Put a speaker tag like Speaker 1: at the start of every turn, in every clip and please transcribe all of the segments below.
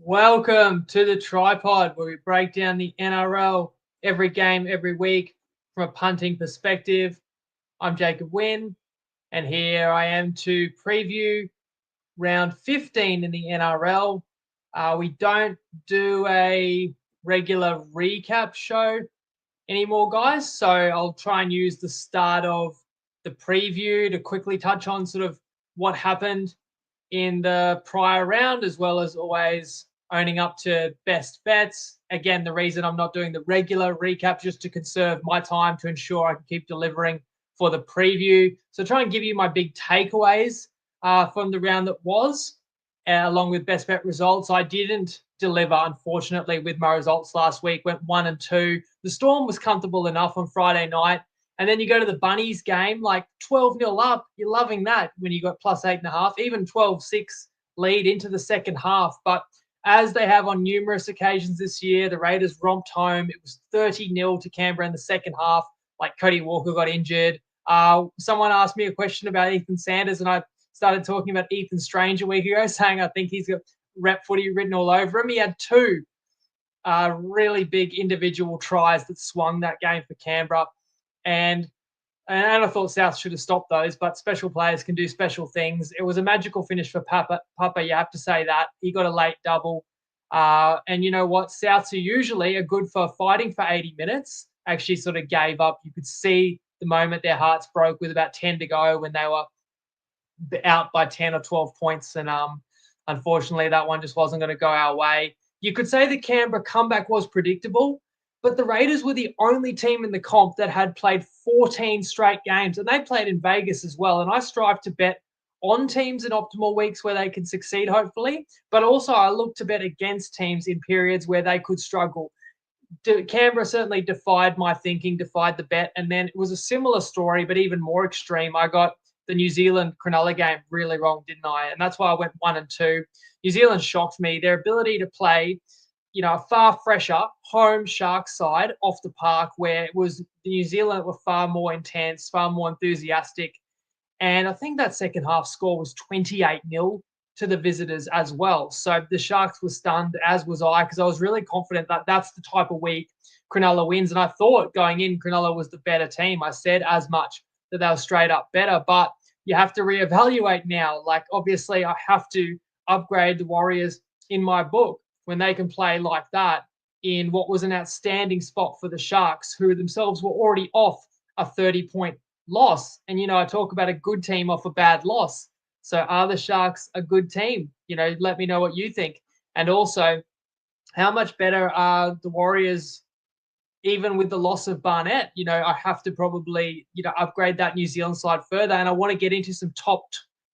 Speaker 1: Welcome to the TryPod, where we break down the NRL every game, every week from a punting perspective. I'm Jacob Wynn, and here I am to preview round 15 in the NRL. We don't do a regular recap show anymore, guys, so I'll try and use the start of the preview to quickly touch on sort of what happened in the prior round, as well as always owning up to best bets. Again, the reason I'm not doing the regular recap, just to conserve my time to ensure I can keep delivering for the preview. So try and give you my big takeaways from the round that was, along with best bet results. I didn't deliver, unfortunately, with my results last week. Went 1 and 2. The Storm was comfortable enough on Friday night. And then you go to the Bunnies game, like 12-0 up. You're loving that when you got plus 8.5, even 12-6 lead into the second half. But as they have on numerous occasions this year, the Raiders romped home. It was 30-0 to Canberra in the second half. Like Cody Walker got injured. Someone asked me a question about Ethan Sanders, and I started talking about Ethan Strange a week ago, saying I think he's got rep footy written all over him. He had two really big individual tries that swung that game for Canberra. And I thought South should have stopped those, but special players can do special things. It was a magical finish for Papa, you have to say that. He got a late double. And you know what? Souths, who usually are good for fighting for 80 minutes, actually sort of gave up. You could see the moment their hearts broke with about 10 to go when they were out by 10 or 12 points. And unfortunately, that one just wasn't going to go our way. You could say the Canberra comeback was predictable, but the Raiders were the only team in the comp that had played 14 straight games, and they played in Vegas as well. And I strive to bet on teams in optimal weeks where they can succeed, hopefully, but also I look to bet against teams in periods where they could struggle. Canberra certainly defied my thinking, defied the bet, and then it was a similar story, but even more extreme. I got the New Zealand Cronulla game really wrong, didn't I? And that's why I went 1 and 2. New Zealand shocked me. Their ability to play, a far fresher home Sharks side off the park, where it was the New Zealand were far more intense, far more enthusiastic. And I think that second half score was 28-0 to the visitors as well. So the Sharks were stunned, as was I, because I was really confident that that's the type of week Cronulla wins. And I thought going in, Cronulla was the better team. I said as much, that they were straight up better. But you have to reevaluate now. Like, obviously, I have to upgrade the Warriors in my book when they can play like that in what was an outstanding spot for the Sharks, who themselves were already off a 30-point loss. And, I talk about a good team off a bad loss. So are the Sharks a good team? Let me know what you think. And also, how much better are the Warriors even with the loss of Barnett? I have to probably, upgrade that New Zealand side further. And I want to get into some top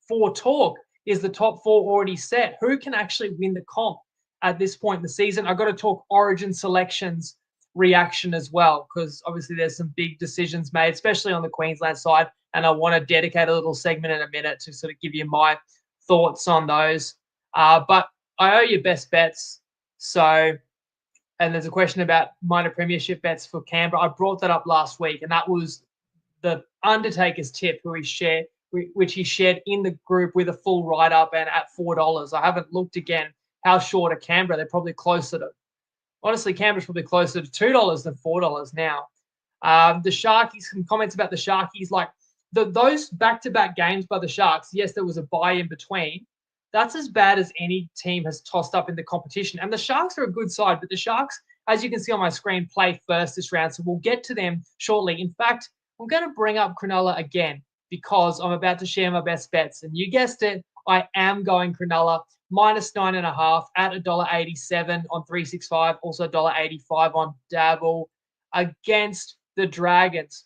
Speaker 1: four talk. Is the top four already set? Who can actually win the comp at this point in the season? I've got to talk origin selections reaction as well, because obviously there's some big decisions made, especially on the Queensland side. And I want to dedicate a little segment in a minute to sort of give you my thoughts on those. But I owe you best bets. So, and there's a question about minor premiership bets for Canberra. I brought that up last week, and that was the Undertaker's tip, which he shared in the group with a full write-up and at $4. I haven't looked again how short of Canberra. They're probably closer to, honestly, Canberra's probably closer to $2 than $4 now. The Sharkies, some comments about the Sharkies, like those back-to-back games by the Sharks, yes, there was a bye in between. That's as bad as any team has tossed up in the competition. And the Sharks are a good side, but the Sharks, as you can see on my screen, play first this round. So we'll get to them shortly. In fact, I'm going to bring up Cronulla again because I'm about to share my best bets. And you guessed it, I am going Cronulla minus 9.5 at $1.87 on 365, also $1.85 on Dabble against the Dragons.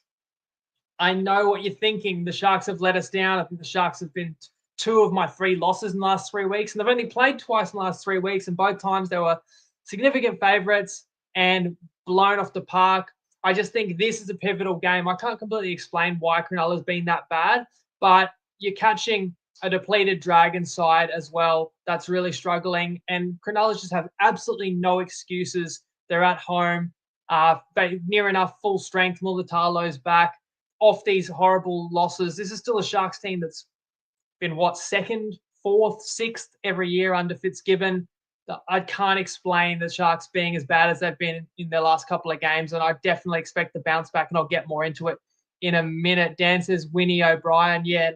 Speaker 1: I know what you're thinking. The Sharks have let us down. I think the Sharks have been 2 of my 3 losses in the last 3 weeks, and they've only played twice in the last 3 weeks, and both times they were significant favourites and blown off the park. I just think this is a pivotal game. I can't completely explain why Cronulla's been that bad, but you're catching a depleted Dragon side as well that's really struggling, and Cronulla just have absolutely no excuses. They're at home, near enough full strength. Mulatalo's back off these horrible losses. This is still a Sharks team that's been, 2nd, 4th, 6th every year under Fitzgibbon. I can't explain the Sharks being as bad as they've been in their last couple of games, and I definitely expect the bounce back, and I'll get more into it in a minute. Dan says Winnie O'Brien. Yeah,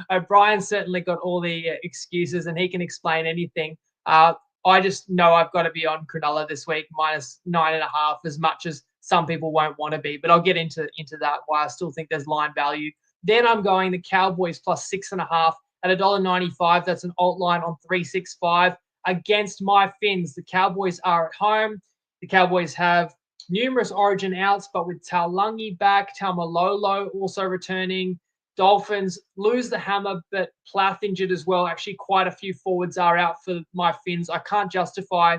Speaker 1: O'Brien certainly got all the excuses, and he can explain anything. I just know I've got to be on Cronulla this week, -9.5, as much as some people won't want to be. But I'll get into that, why I still think there's line value. Then I'm going the Cowboys +6.5 at $1.95. That's an alt line on 365 against my Finns. The Cowboys are at home. The Cowboys have numerous Origin outs, but with Taulagi back, Taumalolo also returning. Dolphins lose the hammer, but Plath injured as well. Actually, quite a few forwards are out for my Finns. I can't justify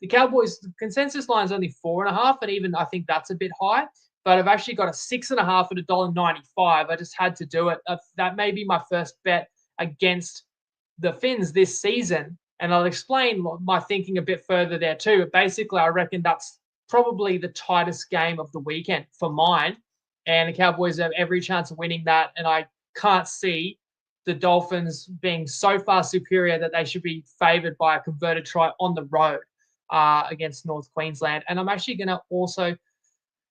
Speaker 1: the Cowboys. The consensus line is only 4.5, and even I think that's a bit high. But I've actually got a 6.5 at $1.95. I just had to do it. That may be my first bet against the Finns this season, and I'll explain my thinking a bit further there too. But basically, I reckon that's probably the tightest game of the weekend for mine. And the Cowboys have every chance of winning that. And I can't see the Dolphins being so far superior that they should be favoured by a converted try on the road against North Queensland. And I'm actually going to also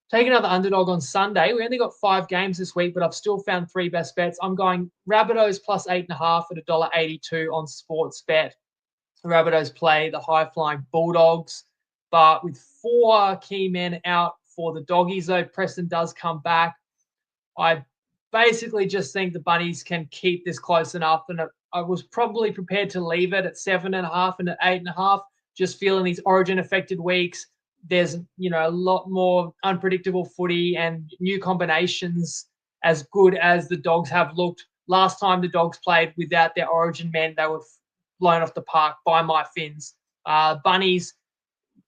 Speaker 1: take another underdog on Sunday. We only got 5 games this week, but I've still found 3 best bets. I'm going Rabbitohs +8.5 at $1.82 on Sportsbet. Rabbitohs play the high-flying Bulldogs, but with 4 key men out for the Doggies, though Preston does come back. I basically just think the Bunnies can keep this close enough, and I was probably prepared to leave it at 7.5 and at 8.5. Just feeling these Origin-affected weeks, there's a lot more unpredictable footy and new combinations. As good as the Dogs have looked, last time the Dogs played without their Origin men, they were blown off the park by my Finns. Bunnies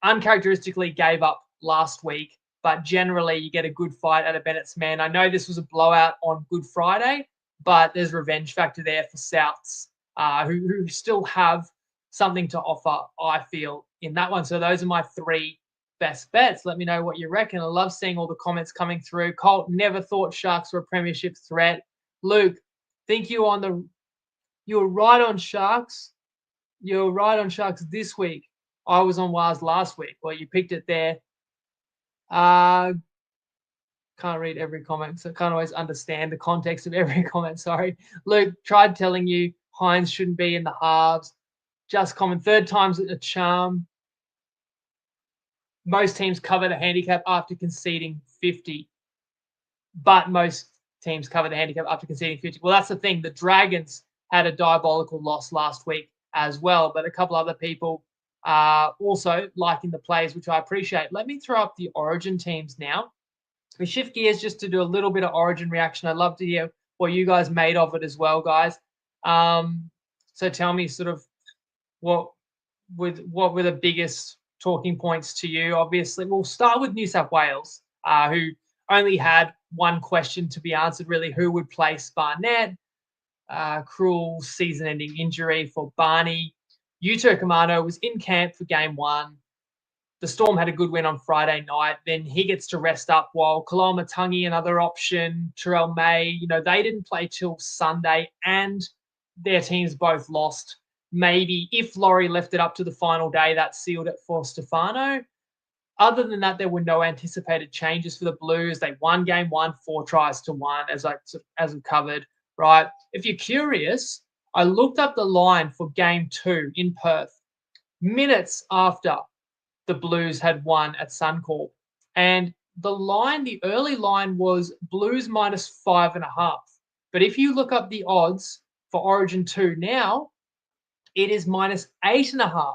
Speaker 1: uncharacteristically gave up last week, but generally you get a good fight out of Bennett's men. I know this was a blowout on Good Friday, but there's revenge factor there for Souths, who still have something to offer, I feel, in that one. So those are my 3 best bets. Let me know what you reckon. I love seeing all the comments coming through. Colt never thought Sharks were a premiership threat. Luke, think you were right on Sharks. You're right on Sharks this week. I was on Wars last week. Well, you picked it there. Can't read every comment, so can't always understand the context of every comment. Sorry. Luke, tried telling you Hines shouldn't be in the halves. Just comment. 3rd time's a charm. Most teams cover the handicap after conceding 50. But most teams cover the handicap after conceding 50. Well, that's the thing. The Dragons had a diabolical loss last week as well, but a couple other people also liking the plays, which I appreciate. Let me throw up the Origin teams now. We shift gears just to do a little bit of Origin reaction. I'd love to hear what you guys made of it as well, guys. So tell me sort of what were the biggest talking points to you. Obviously, we'll start with New South Wales, who only had one question to be answered, really. Who would place Barnett? Cruel season-ending injury for Barney. Yuto Kamano was in camp for game 1. The Storm had a good win on Friday night. Then he gets to rest up while Koloamatangi, another option, Terrell May, they didn't play till Sunday, and their teams both lost. Maybe if Laurie left it up to the final day, that sealed it for Stefano. Other than that, there were no anticipated changes for the Blues. They won game 1, 4 tries to 1, as we covered, right? If you're curious, I looked up the line for game 2 in Perth minutes after the Blues had won at Suncorp. And the early line was Blues -5.5. But if you look up the odds for Origin 2 now, it is -8.5.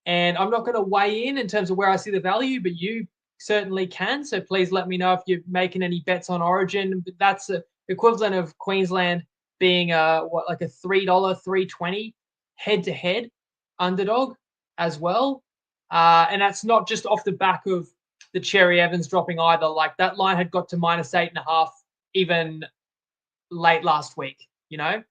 Speaker 1: And I'm not going to weigh in terms of where I see the value, but you certainly can. So please let me know if you're making any bets on Origin. But that's the equivalent of Queensland being like a $3, $3.20 head-to-head underdog as well. And that's not just off the back of the Cherry Evans dropping either. Like, that line had got to -8.5 even late last week, And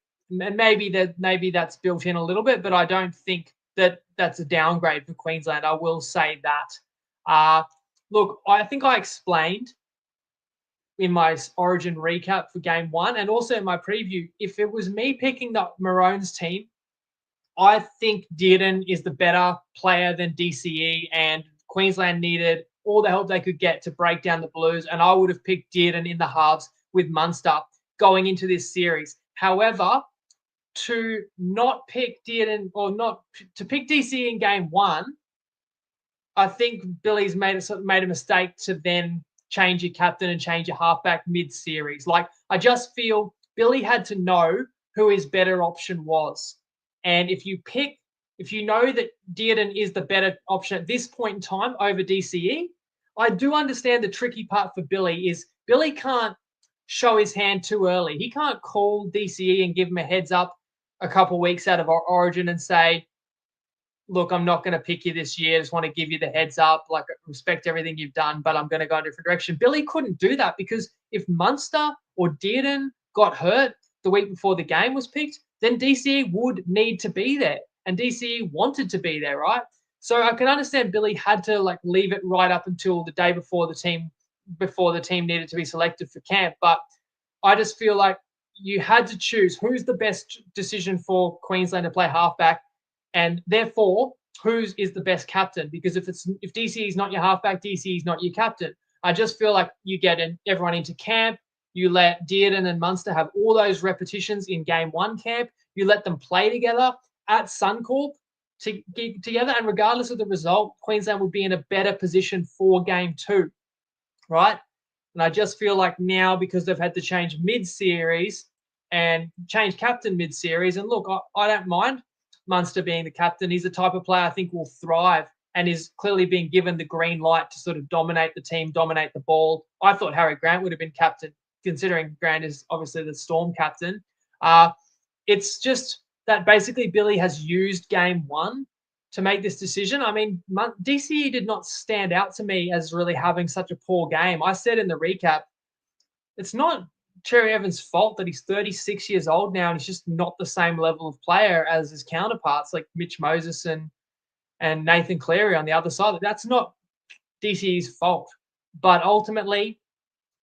Speaker 1: maybe that's built in a little bit, but I don't think that's a downgrade for Queensland. I will say that. Look, I think I explained in my Origin recap for game 1 and also in my preview, if it was me picking the Maroons team, I think Dearden is the better player than DCE, and Queensland needed all the help they could get to break down the Blues, and I would have picked Dearden in the halves with Munster going into this series. However, to not pick Dearden or not to pick DCE in game one, I think Billy's made a mistake to then change your captain and change your halfback mid-series. Like, I just feel Billy had to know who his better option was. And if you know that Dearden is the better option at this point in time over DCE, I do understand the tricky part for Billy is Billy can't show his hand too early. He can't call DCE and give him a heads up a couple of weeks out of Origin and say, look, I'm not going to pick you this year. I just want to give you the heads up, like, respect everything you've done, but I'm going to go in a different direction. Billy couldn't do that because if Munster or Dearden got hurt the week before the game was picked, then DCE would need to be there. And DCE wanted to be there, right? So I can understand Billy had to like leave it right up until the day before the team needed to be selected for camp. But I just feel like you had to choose who's the best decision for Queensland to play halfback, and therefore whose is the best captain. Because if DCE is not your halfback, DCE is not your captain. I just feel like you get everyone into camp. You let Dearden and Munster have all those repetitions in game one camp. You let them play together at Suncorp together, and regardless of the result, Queensland would be in a better position for game two, right? And I just feel like now, because they've had to change mid-series and change captain mid-series, and look, I don't mind Munster being the captain. He's the type of player I think will thrive and is clearly being given the green light to sort of dominate the team, dominate the ball. I thought Harry Grant would have been captain, considering Grant is obviously the Storm captain. It's just that basically Billy has used game one to make this decision. I mean, DCE did not stand out to me as really having such a poor game. I said in the recap, it's not Cherry Evans' fault that he's 36 years old now and he's just not the same level of player as his counterparts like Mitch Moses and Nathan Cleary on the other side. That's not DCE's fault. But ultimately,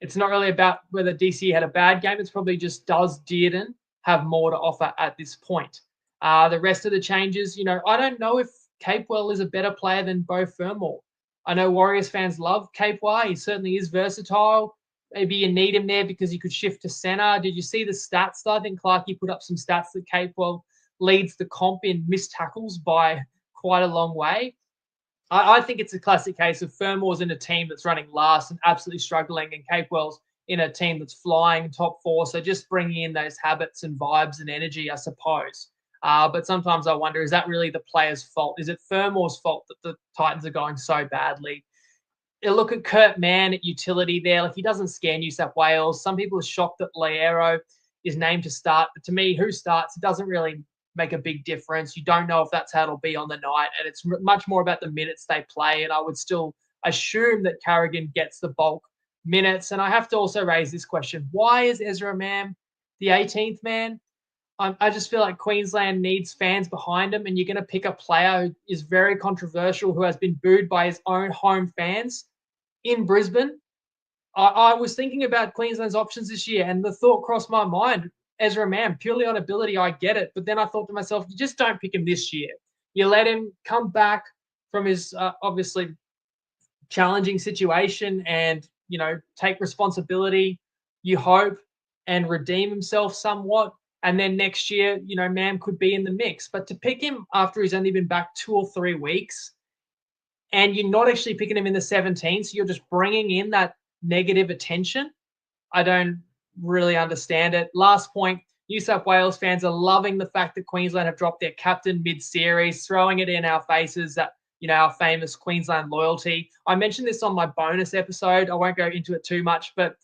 Speaker 1: it's not really about whether DCE had a bad game. It's probably just, does Dearden have more to offer at this point? The rest of the changes, I don't know if Capewell is a better player than Beau Fermor. I know Warriors fans love Capewell. He certainly is versatile. Maybe you need him there because he could shift to center. Did you see the stats? I think Clarkey put up some stats that Capewell leads the comp in missed tackles by quite a long way. I think it's a classic case of Fermor's in a team that's running last and absolutely struggling, and Capewell's in a team that's flying top four. So just bringing in those habits and vibes and energy, I suppose. But sometimes I wonder, is that really the player's fault? Is it Fermor's fault that the Titans are going so badly? You look at Kurt Mann at utility there. Like, he doesn't scare New South Wales. Some people are shocked that Liero is named to start. But to me, who starts, it doesn't really make a big difference. You don't know if that's how it'll be on the night. And it's much more about the minutes they play. And I would still assume that Carrigan gets the bulk minutes. And I have to also raise this question. Why is Ezra Mam the 18th man? I just feel like Queensland needs fans behind him, and you're going to pick a player who is very controversial, who has been booed by his own home fans in Brisbane. I was thinking about Queensland's options this year, and the thought crossed my mind, Ezra Mam, purely on ability, I get it. But then I thought to myself, you just don't pick him this year. You let him come back from his obviously challenging situation and, take responsibility, you hope, and redeem himself somewhat. And then next year, Mam could be in the mix. But to pick him after he's only been back 2 or 3 weeks, and you're not actually picking him in the 17, so you're just bringing in that negative attention, I don't really understand it. Last point, New South Wales fans are loving the fact that Queensland have dropped their captain mid-series, throwing it in our faces that, our famous Queensland loyalty. I mentioned this on my bonus episode. I won't go into it too much, but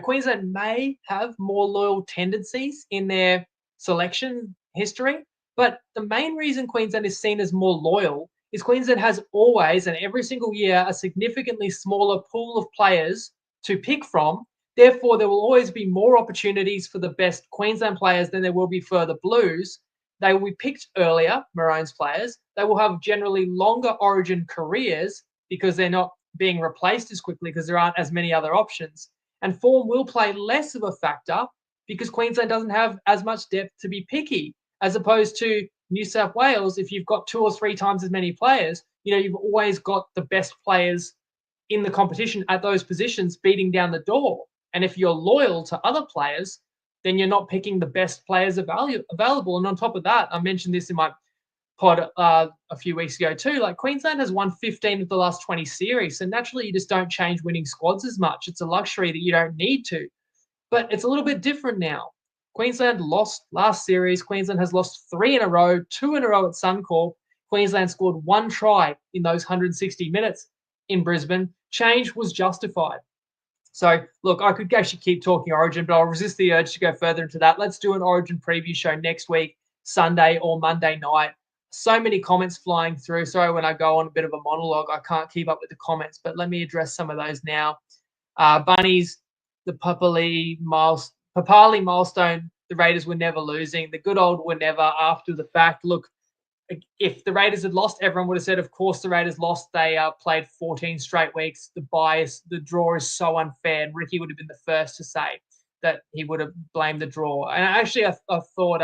Speaker 1: Queensland may have more loyal tendencies in their selection history, but the main reason Queensland is seen as more loyal is Queensland has always and every single year a significantly smaller pool of players to pick from. Therefore, there will always be more opportunities for the best Queensland players than there will be for the Blues. They will be picked earlier, Maroons players. They will have generally longer origin careers because they're not being replaced as quickly because there aren't as many other options. And form will play less of a factor because Queensland doesn't have as much depth to be picky, as opposed to New South Wales, if you've got 2 or 3 times as many players, you've always got the best players in the competition at those positions beating down the door. And if you're loyal to other players, then you're not picking the best players available. And on top of that, I mentioned this in my pod a few weeks ago too. Like, Queensland has won 15 of the last 20 series, so naturally you just don't change winning squads as much. It's a luxury that you don't need to. But it's a little bit different now. Queensland lost last series. Queensland has lost 3 in a row, 2 in a row at Suncorp. Queensland scored 1 try in those 160 minutes in Brisbane. Change was justified. So, look, I could actually keep talking Origin, but I'll resist the urge to go further into that. Let's do an Origin preview show next week, Sunday or Monday night. So many comments flying through. Sorry, when I go on a bit of a monologue, I can't keep up with the comments, but let me address some of those now. Bunnies, the Papali milestone, the Raiders were never losing. The good old were never after the fact. Look, if the Raiders had lost, everyone would have said, of course, the Raiders lost. They played 14 straight weeks. The bias, the draw is so unfair. And Ricky would have been the first to say that he would have blamed the draw. And actually, I thought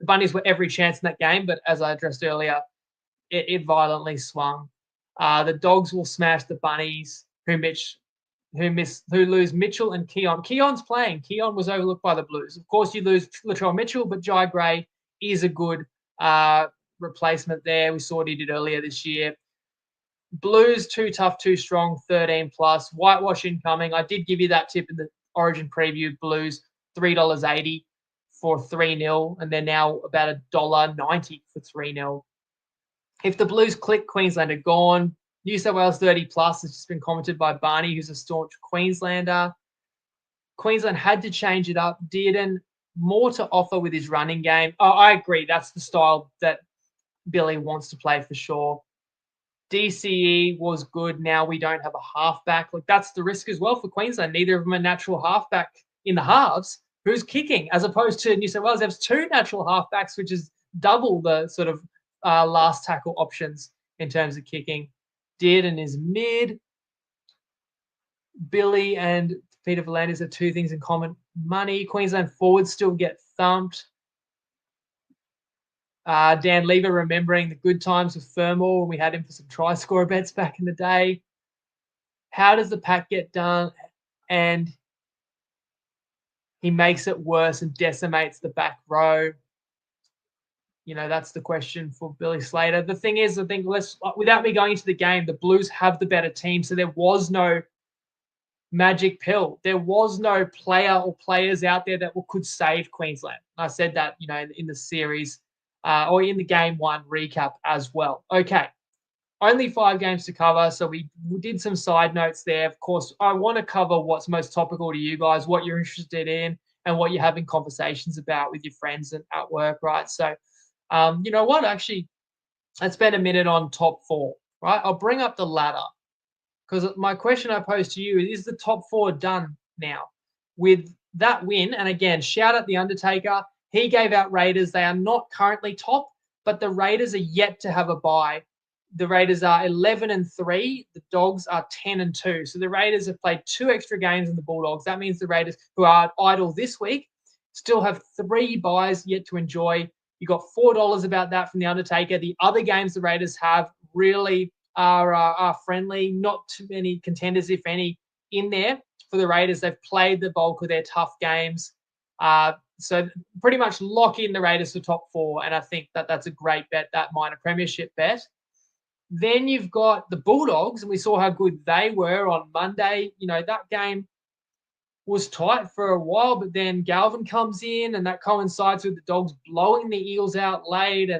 Speaker 1: the Bunnies were every chance in that game, but as I addressed earlier, it violently swung. The Dogs will smash the Bunnies, who lose Mitchell and Keon. Keon's playing. Keon was overlooked by the Blues. Of course, you lose Latrell Mitchell, but Jai Gray is a good replacement there. We saw what he did earlier this year. Blues, too tough, too strong, 13+. Whitewash incoming. I did give you that tip in the Origin preview. Blues, $3.80 for 3-0, and they're now about $1.90 for 3-0. If the Blues click, Queensland are gone. New South Wales 30+ has just been commented by Barney, who's a staunch Queenslander. Queensland had to change it up. Dearden, more to offer with his running game. Oh, I agree. That's the style that Billy wants to play for sure. DCE was good. Now we don't have a halfback. Like, that's the risk as well for Queensland. Neither of them a natural halfback in the halves who's kicking, as opposed to New South Wales has 2 natural halfbacks, which is double the sort of last tackle options in terms of kicking. Dearden is mid. Billy and Peter V'landys have 2 things in common. Money. Queensland forwards still get thumped. Dan Lever remembering the good times with Fermor when we had him for some try scorer bets back in the day. How does the pack get done? And he makes it worse and decimates the back row. That's the question for Billy Slater. The thing is, I think, without me going into the game, the Blues have the better team, so there was no magic pill. There was no player or players out there that could save Queensland. I said that, in the series or in the game 1 recap as well. Okay, only 5 games to cover, so we did some side notes there. Of course, I want to cover what's most topical to you guys, what you're interested in, and what you're having conversations about with your friends and at work, right? So, you know what? Actually, let's spend a minute on top 4, right? I'll bring up the ladder. Because my question I pose to you is the top 4 done now? With that win, and again, shout out The Undertaker. He gave out Raiders. They are not currently top, but the Raiders are yet to have a bye. The Raiders are 11-3. The Dogs are 10-2. So the Raiders have played 2 extra games than the Bulldogs. That means the Raiders, who are idle this week, still have 3 byes yet to enjoy. You got $4 about that from The Undertaker. The other games the Raiders have really are friendly. Not too many contenders, if any, in there for the Raiders. They've played the bulk of their tough games. So pretty much lock in the Raiders for top 4, and I think that's a great bet, that minor premiership bet. Then you've got the Bulldogs, and we saw how good they were on Monday. That game was tight for a while, but then Galvin comes in, and that coincides with the Dogs blowing the Eagles out late,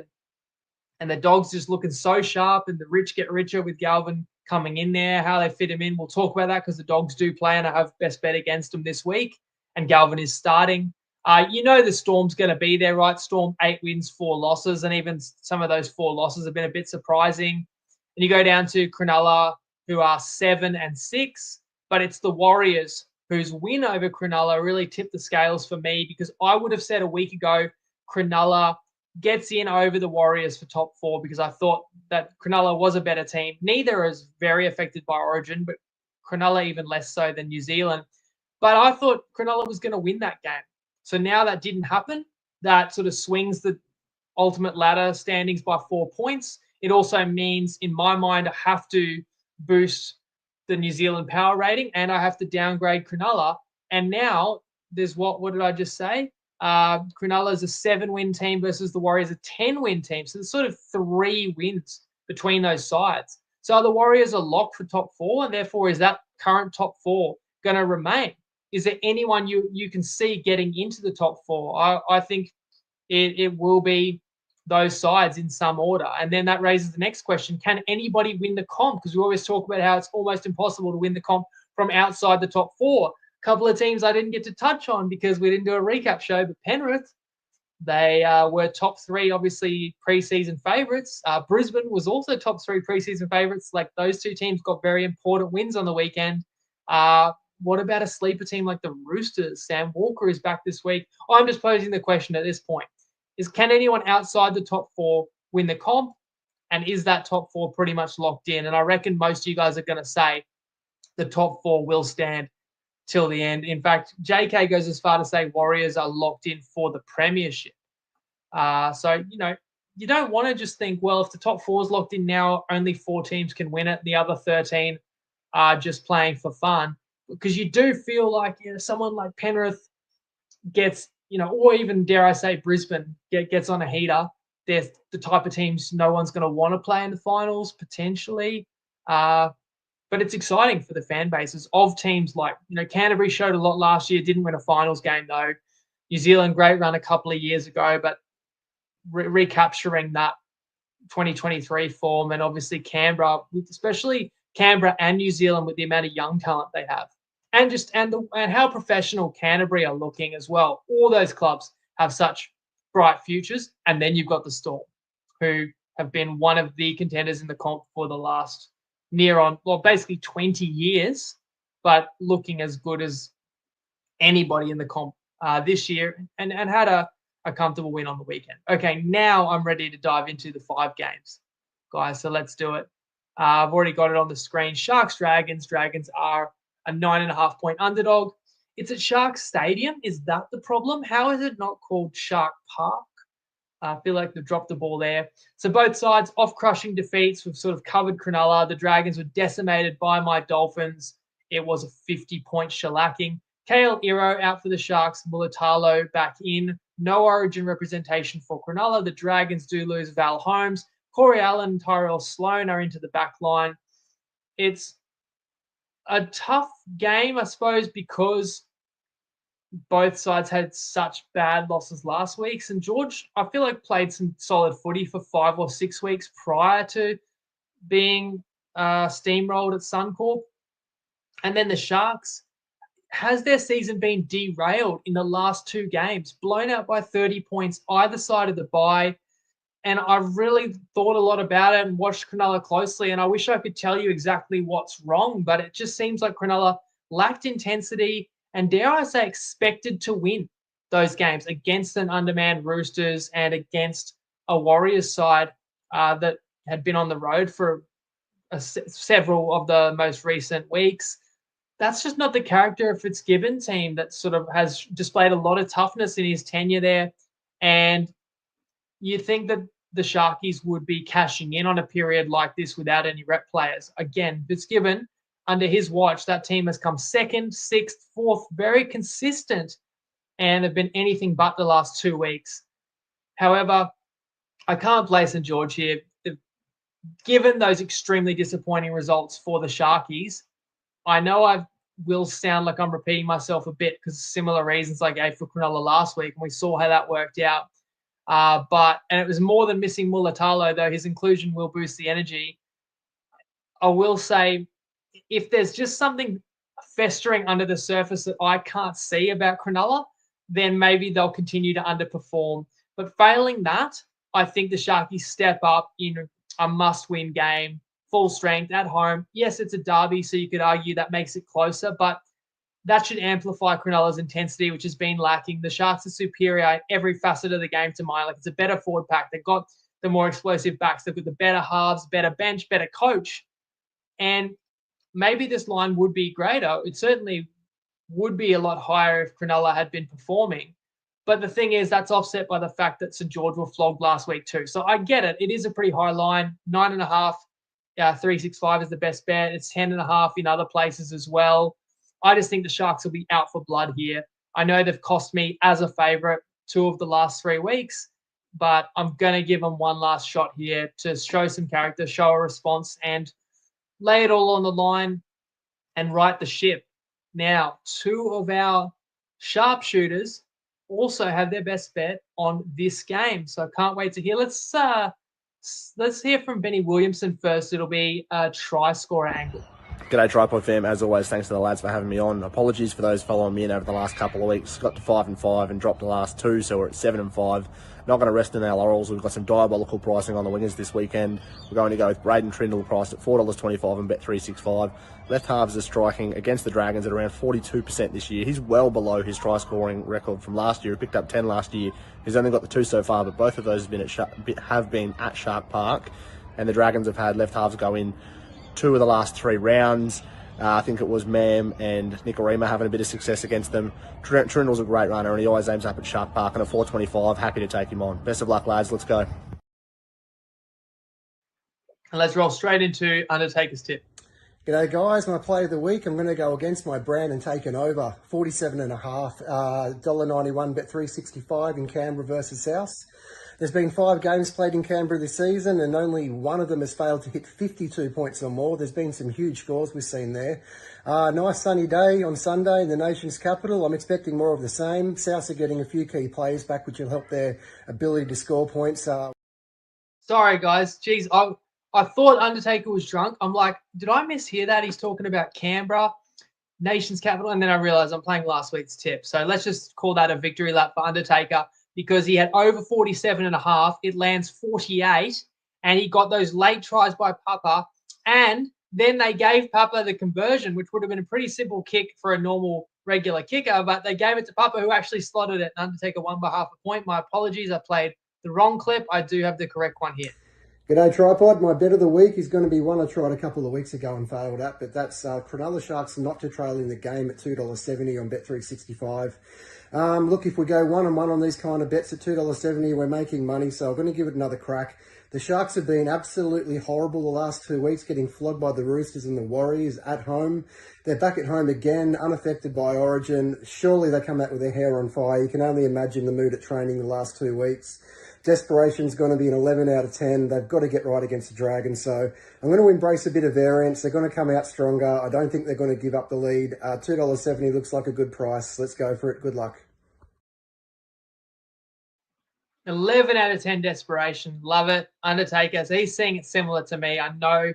Speaker 1: and the Dogs just looking so sharp, and the rich get richer with Galvin coming in there. How they fit him in, we'll talk about that, because the Dogs do play, and I have best bet against them this week, and Galvin is starting. The Storm's going to be there, right? Storm 8 wins, 4 losses, and even some of those 4 losses have been a bit surprising. And you go down to Cronulla, who are 7-6, but it's the Warriors whose win over Cronulla really tipped the scales for me, because I would have said a week ago Cronulla gets in over the Warriors for top 4, because I thought that Cronulla was a better team. Neither is very affected by Origin, but Cronulla even less so than New Zealand. But I thought Cronulla was going to win that game. So now that didn't happen. That sort of swings the ultimate ladder standings by 4 points. It also means, in my mind, I have to boost the New Zealand power rating and I have to downgrade Cronulla. And now there's what did I just say? Cronulla is a 7-win team versus the Warriors a 10-win team. So there's sort of 3 wins between those sides. So are the Warriors a lock for top 4? And therefore, is that current top 4 going to remain? Is there anyone you can see getting into the top 4? I think it will be those sides in some order. And then that raises the next question. Can anybody win the comp? Because we always talk about how it's almost impossible to win the comp from outside the top 4. A couple of teams I didn't get to touch on because we didn't do a recap show, but Penrith, they were top 3, obviously, preseason favourites. Brisbane was also top 3 preseason favourites. Like, those 2 teams got very important wins on the weekend. What about a sleeper team like the Roosters? Sam Walker is back this week. I'm just posing the question at this point. Can anyone outside the top 4 win the comp? And is that top 4 pretty much locked in? And I reckon most of you guys are going to say the top 4 will stand till the end. In fact, JK goes as far to say Warriors are locked in for the premiership. So, you don't want to just think, well, if the top 4 is locked in now, only 4 teams can win it. The other 13 are just playing for fun. Because you do feel like someone like Penrith gets, or even, dare I say, Brisbane gets on a heater. They're the type of teams no one's going to want to play in the finals, potentially. But it's exciting for the fan bases of teams like, Canterbury showed a lot last year, didn't win a finals game, though. New Zealand, great run a couple of years ago, but recapturing that 2023 form, and obviously Canberra, especially Canberra and New Zealand, with the amount of young talent they have. And how professional Canterbury are looking as well. All those clubs have such bright futures. And then you've got the Storm, who have been one of the contenders in the comp for the last basically 20 years, but looking as good as anybody in the comp this year, and had a comfortable win on the weekend. Okay, now I'm ready to dive into the 5 games, guys. So let's do it. I've already got it on the screen. Sharks, Dragons. Dragons are a 9.5-point underdog. It's at Sharks Stadium. Is that the problem? How is it not called Shark Park? I feel like they've dropped the ball there. So both sides off crushing defeats. We've sort of covered Cronulla. The Dragons were decimated by my Dolphins. It was a 50-point shellacking. Kale Iro out for the Sharks. Mulatalo back in. No origin representation for Cronulla. The Dragons do lose Val Holmes. Corey Allen and Tyrell Sloan are into the back line. It's a tough game, I suppose, because both sides had such bad losses last week. St. George, I feel like, played some solid footy for 5 or 6 weeks prior to being steamrolled at Suncorp. And then the Sharks, has their season been derailed in the last 2 games? Blown out by 30 points either side of the bye. And I really thought a lot about it and watched Cronulla closely. And I wish I could tell you exactly what's wrong, but it just seems like Cronulla lacked intensity and, dare I say, expected to win those games against an undermanned Roosters and against a Warriors side that had been on the road for several of the most recent weeks. That's just not the character of Fitzgibbon team that sort of has displayed a lot of toughness in his tenure there. And you think that the Sharkies would be cashing in on a period like this without any rep players. Again, Fitzgibbon, under his watch, that team has come 2nd, 6th, 4th, very consistent, and have been anything but the last 2 weeks. However, I can't play St. George here. Given those extremely disappointing results for the Sharkies, I know I will sound like I'm repeating myself a bit because of similar reasons I gave for Cronulla last week, and we saw how that worked out. And it was more than missing Mulatalo, though his inclusion will boost the energy. I will say, if there's just something festering under the surface that I can't see about Cronulla, then maybe they'll continue to underperform. But failing that, I think the Sharkies step up in a must-win game, full strength at home. Yes, it's a derby, so you could argue that makes it closer, but that should amplify Cronulla's intensity, which has been lacking. The Sharks are superior in every facet of the game to mine. Like, it's a better forward pack. They've got the more explosive backs. They've got the better halves, better bench, better coach. And maybe this line would be greater. It certainly would be a lot higher if Cronulla had been performing. But the thing is, that's offset by the fact that St George were flogged last week too. So I get it. It is a pretty high line. 9.5, 365 is the best bet. It's 10.5 in other places as well. I just think the Sharks will be out for blood here. I know they've cost me as a favourite 2 of the last 3 weeks, but I'm going to give them one last shot here to show some character, show a response, and lay it all on the line and right the ship. Now, 2 of our sharpshooters also have their best bet on this game, so I can't wait to hear. Let's hear from Benny Williamson first. It'll be a try scorer angle.
Speaker 2: G'day TryPod fam, as always, thanks to the lads for having me on. Apologies for those following me in over the last couple of weeks. Got to 5 and 5 and dropped the last 2, so we're at 7 and 5. Not going to rest in our laurels. We've got some diabolical pricing on the wingers this weekend. We're going to go with Braden Trindle priced at $4.25 and Bet365. Left halves are striking against the Dragons at around 42% this year. He's well below his try scoring record from last year. He picked up 10 last year. He's only got the 2 so far, but both of those have been at Shark Park, and the Dragons have had left halves go in 2 of the last 3 rounds. I think it was Mam and Nikorima having a bit of success against them. Trindle's a great runner, and he always aims up at Shark Park, and at $4.25, happy to take him on. Best of luck, lads. Let's go.
Speaker 1: And let's roll straight into Undertaker's tip.
Speaker 3: G'day guys, my play of the week, I'm going to go against my brand and take an over, 47.5, $1.91 Bet365 in Canberra versus South. There's been 5 games played in Canberra this season and only one of them has failed to hit 52 points or more. There's been some huge scores we've seen there. Nice sunny day on Sunday in the nation's capital. I'm expecting more of the same. South are getting a few key players back which will help their ability to score points.
Speaker 1: Sorry guys, geez, I thought Undertaker was drunk. I'm like, did I mishear that? He's talking about Canberra, nation's capital, and then I realized I'm playing last week's tip. So let's just call that a victory lap for Undertaker, because he had over 47.5. It lands 48, and he got those late tries by Papa. And then they gave Papa the conversion, which would have been a pretty simple kick for a normal regular kicker, but they gave it to Papa, who actually slotted it. And Undertaker won by half a point. My apologies. I played the wrong clip. I do have the correct one here.
Speaker 3: G'day TryPod, my bet of the week is going to be one I tried a couple of weeks ago and failed at, but that's Cronulla Sharks not to trail in the game at $2.70 on Bet365. Look, if we go 1-on-1 on these kind of bets at $2.70, we're making money, so I'm going to give it another crack. The Sharks have been absolutely horrible the last 2 weeks, getting flogged by the Roosters and the Warriors at home. They're back at home again, unaffected by Origin. Surely they come out with their hair on fire. You can only imagine the mood at training the last 2 weeks. Desperation's going to be an 11 out of 10. They've got to get right against the Dragons. So I'm going to embrace a bit of variance. They're going to come out stronger. I don't think they're going to give up the lead. $2.70 looks like a good price. Let's go for it. Good luck.
Speaker 1: 11 out of 10 desperation. Love it. Undertaker. So he's seeing it similar to me. I know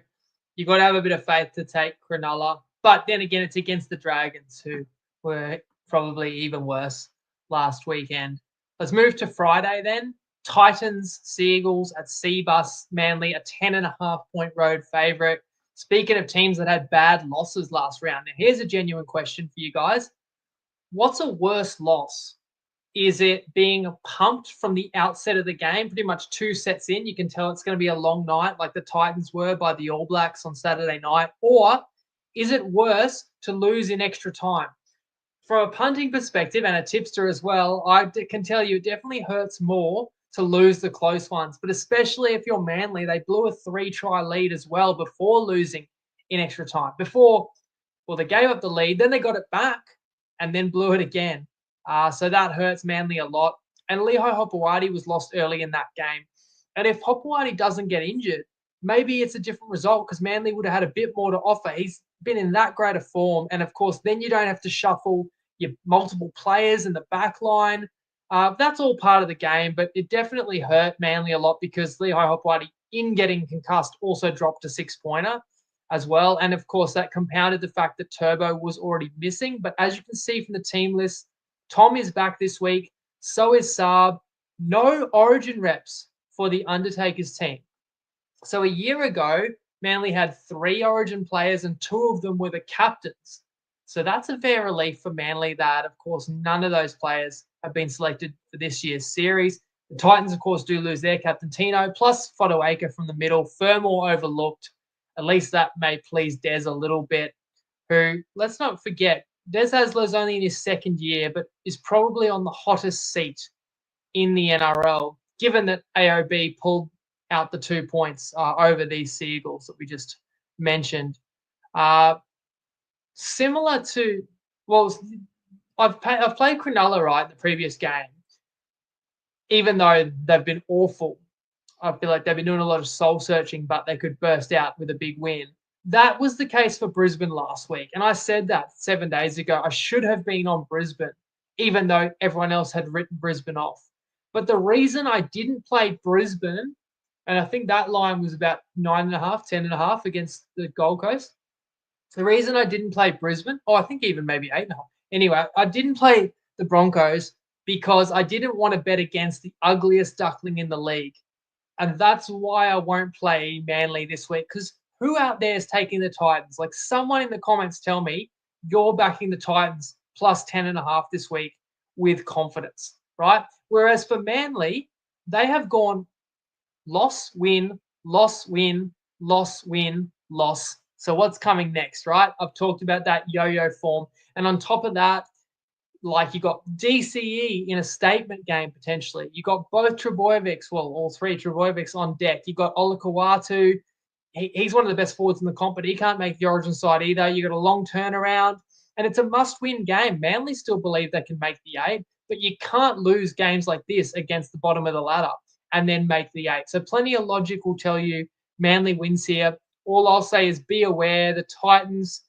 Speaker 1: you've got to have a bit of faith to take Cronulla. But then again, it's against the Dragons, who were probably even worse last weekend. Let's move to Friday then. Titans, Seagulls at Seabus, Manly, a 10.5-point road favourite. Speaking of teams that had bad losses last round, now here's a genuine question for you guys. What's a worse loss? Is it being pumped from the outset of the game, pretty much 2 sets in? You can tell it's going to be a long night like the Titans were by the All Blacks on Saturday night. Or is it worse to lose in extra time? From a punting perspective and a tipster as well, I can tell you it definitely hurts more to lose the close ones, but especially if you're Manly, they blew a 3-try lead as well before losing in extra time. They gave up the lead, then they got it back and then blew it again. So that hurts Manly a lot. And Lehigh Hopewadi was lost early in that game. And if Hopewadi doesn't get injured, maybe it's a different result because Manly would have had a bit more to offer. He's been in that great a form. And of course, then you don't have to shuffle your multiple players in the back line. That's all part of the game, but it definitely hurt Manly a lot because Lehigh Hopewadi, in getting concussed, also dropped a 6-pointer as well. And of course, that compounded the fact that Turbo was already missing. But as you can see from the team list, Tom is back this week. So is Saab. No Origin reps for the Undertaker's team. So a year ago, Manly had 3 Origin players and 2 of them were the captains. So that's a fair relief for Manly that, of course, none of those players have been selected for this year's series. The Titans, of course, do lose their captain, Tino, plus Fotoaker from the middle. Fermor overlooked. At least that may please Des a little bit, who, let's not forget, Des Hasler's only in his second year, but is probably on the hottest seat in the NRL, given that AOB pulled out the 2 points over these Seagulls that we just mentioned. Similar to, well, I've played Cronulla, right, the previous game. Even though they've been awful, I feel like they've been doing a lot of soul searching, but they could burst out with a big win. That was the case for Brisbane last week. And I said that 7 days ago. I should have been on Brisbane, even though everyone else had written Brisbane off. But the reason I didn't play Brisbane, and I think that line was about 9.5, 10.5 against the Gold Coast. The reason I didn't play Brisbane, I think even maybe 8.5. Anyway, I didn't play the Broncos because I didn't want to bet against the ugliest duckling in the league. And that's why I won't play Manly this week, because who out there is taking the Titans? Like, someone in the comments tell me you're backing the Titans plus 10.5 this week with confidence, right? Whereas for Manly, they have gone loss, win, loss, win, loss, win, loss. So what's coming next, right? I've talked about that yo-yo form. And on top of that, like, you got DCE in a statement game potentially. You got both Trebojevics, well, all three Trebojevics on deck. You got Olakau'atu. He's one of the best forwards in the comp, but he can't make the Origin side either. You got a long turnaround, and it's a must-win game. Manly still believe they can make the 8, but you can't lose games like this against the bottom of the ladder and then make the 8. So plenty of logic will tell you Manly wins here. All I'll say is be aware the Titans,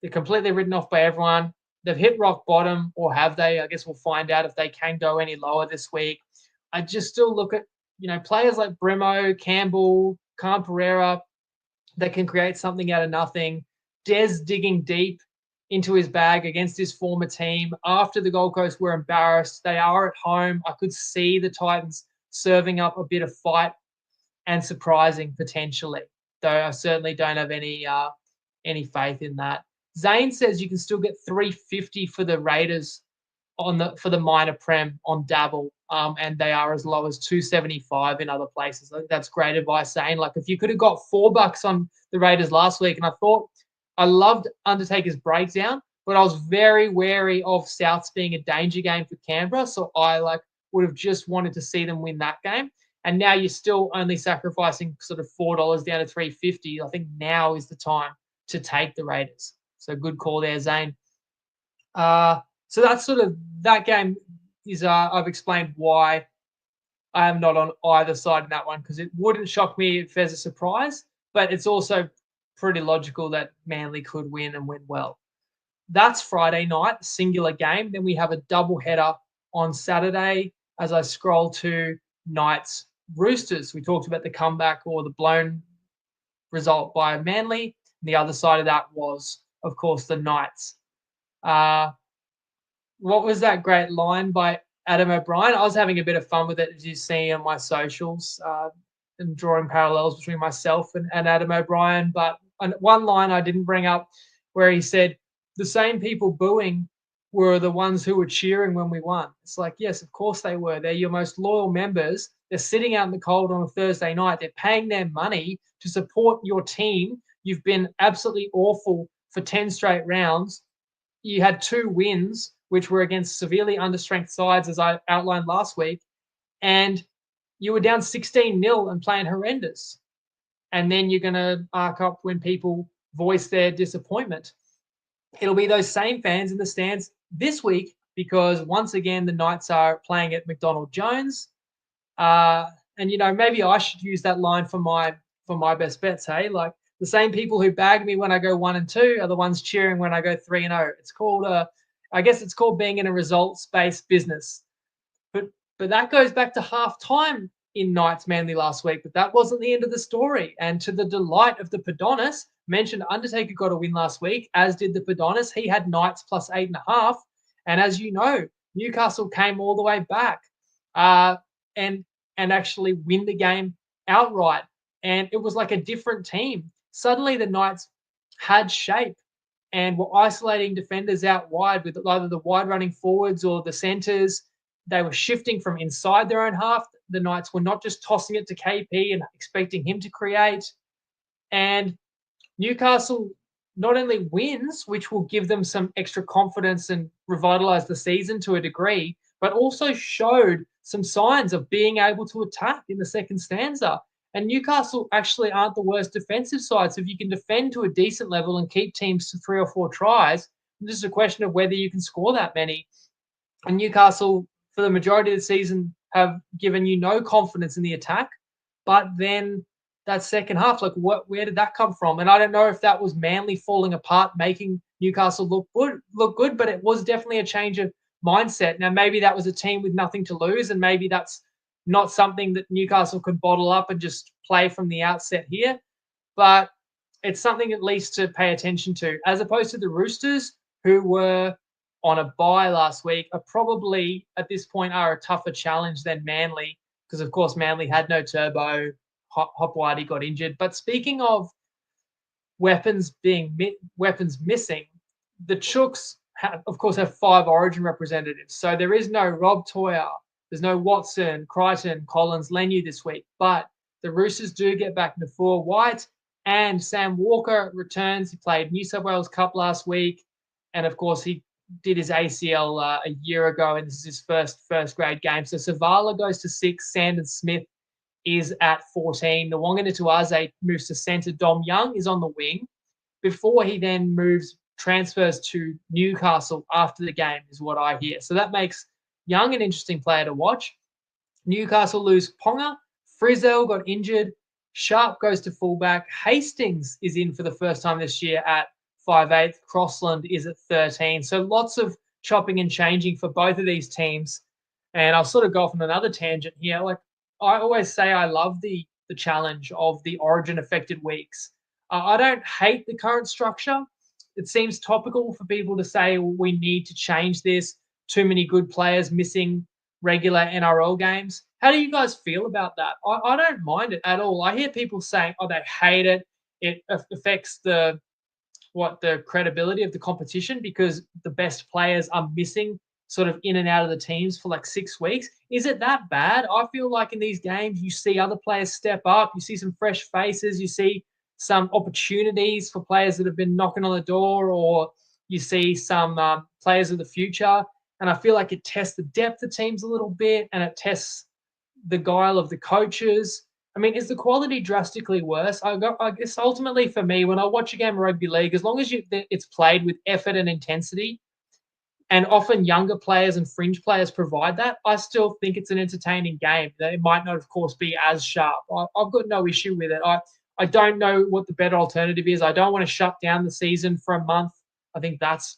Speaker 1: they're completely written off by everyone. They've hit rock bottom, or have they? I guess we'll find out if they can go any lower this week. I just still look at, players like Bremo, Campbell, Khan Pereira that can create something out of nothing. Des digging deep into his bag against his former team. After the Gold Coast were embarrassed, they are at home. I could see the Titans serving up a bit of fight and surprising potentially, though I certainly don't have any faith in that. Zane says you can still get $3.50 for the Raiders for the minor prem on Dabble, and they are as low as $2.75 in other places. I think that's great advice, Zane. Like, if you could have got $4 on the Raiders last week, and I loved Undertaker's breakdown, but I was very wary of Souths being a danger game for Canberra, so I would have just wanted to see them win that game. And now you're still only sacrificing sort of $4 down to $3.50. I think now is the time to take the Raiders. So good call there, Zane. So that's sort of that game is I've explained why I am not on either side in that one, because it wouldn't shock me if there's a surprise, but it's also pretty logical that Manly could win and win well. That's Friday night, singular game. Then we have a double header on Saturday as I scroll to Knights Roosters. We talked about the comeback or the blown result by Manly. And the other side of that was, of course, the Knights. What was that great line by Adam O'Brien? I was having a bit of fun with it, as you see on my socials, and drawing parallels between myself and Adam O'Brien. But one line I didn't bring up where he said, the same people booing were the ones who were cheering when we won. It's like, yes, of course they were. They're your most loyal members. They're sitting out in the cold on a Thursday night. They're paying their money to support your team. You've been absolutely awful for 10 straight rounds. You had 2 wins, which were against severely understrength sides, as I outlined last week, and you were down 16-0 and playing horrendous. And then you're going to arc up when people voice their disappointment. It'll be those same fans in the stands this week, because once again, the Knights are playing at McDonald Jones. And, maybe I should use that line for my best bets, hey? Like, the same people who bag me when I go 1-2 are the ones cheering when I go 3-0. It's called I guess it's called being in a results-based business. But that goes back to half-time in Knights Manly last week, but that wasn't the end of the story. And to the delight of the Padonis, mentioned Undertaker got a win last week, as did the Padonis. He had Knights plus 8.5. And as you know, Newcastle came all the way back and actually win the game outright. And it was like a different team. Suddenly the Knights had shape and were isolating defenders out wide with either the wide running forwards or the centres. They were shifting from inside their own half. The Knights were not just tossing it to KP and expecting him to create. And Newcastle not only wins, which will give them some extra confidence and revitalize the season to a degree, but also showed some signs of being able to attack in the second stanza. And Newcastle actually aren't the worst defensive side. So if you can defend to a decent level and keep teams to 3 or 4 tries, it's just a question of whether you can score that many. And Newcastle, for the majority of the season, have given you no confidence in the attack. But then that second half, like where did that come from? And I don't know if that was Manly falling apart, making Newcastle look good, but it was definitely a change of mindset. Now, maybe that was a team with nothing to lose, and maybe that's not something that Newcastle could bottle up and just play from the outset here. But it's something at least to pay attention to, as opposed to the Roosters, who were on a bye last week, are probably at this point are a tougher challenge than Manly, because of course Manly had no Turbo, Hopewadi got injured. But speaking of weapons missing, the Chooks of course have 5 Origin representatives. So there is no Rob Toyer, there's no Watson, Crichton, Collins, Lenu this week. But the Roosters do get back Nafua White, and Sam Walker returns. He played New South Wales Cup last week, and of course he did his ACL a year ago, and this is his first grade game. So Savala goes to 6, Sandon Smith is at 14. Nwanga Ntuaze moves to centre. Dom Young is on the wing before he then transfers to Newcastle after the game, is what I hear. So that makes Young an interesting player to watch. Newcastle lose Ponga. Frizzell got injured. Sharp goes to fullback. Hastings is in for the first time this year at 5'8". Crossland is at 13. So lots of chopping and changing for both of these teams. And I'll sort of go off on another tangent here. Like I always say, I love the challenge of the Origin affected weeks. I don't hate the current structure. It seems topical for people to say, well, we need to change this. Too many good players missing regular NRL games. How do you guys feel about that? I don't mind it at all. I hear people saying, oh, they hate it. It affects the credibility of the competition because the best players are missing sort of in and out of the teams for like 6 weeks. Is it that bad? I feel like in these games, you see other players step up. You see some fresh faces. You see some opportunities for players that have been knocking on the door, or you see some players of the future. And I feel like it tests the depth of teams a little bit, and it tests the guile of the coaches. I mean, is the quality drastically worse? I guess ultimately for me, when I watch a game of rugby league, as long as it's played with effort and intensity, and often younger players and fringe players provide that, I still think it's an entertaining game. It might not, of course, be as sharp. I've got no issue with it. I don't know what the better alternative is. I don't want to shut down the season for a month. I think that's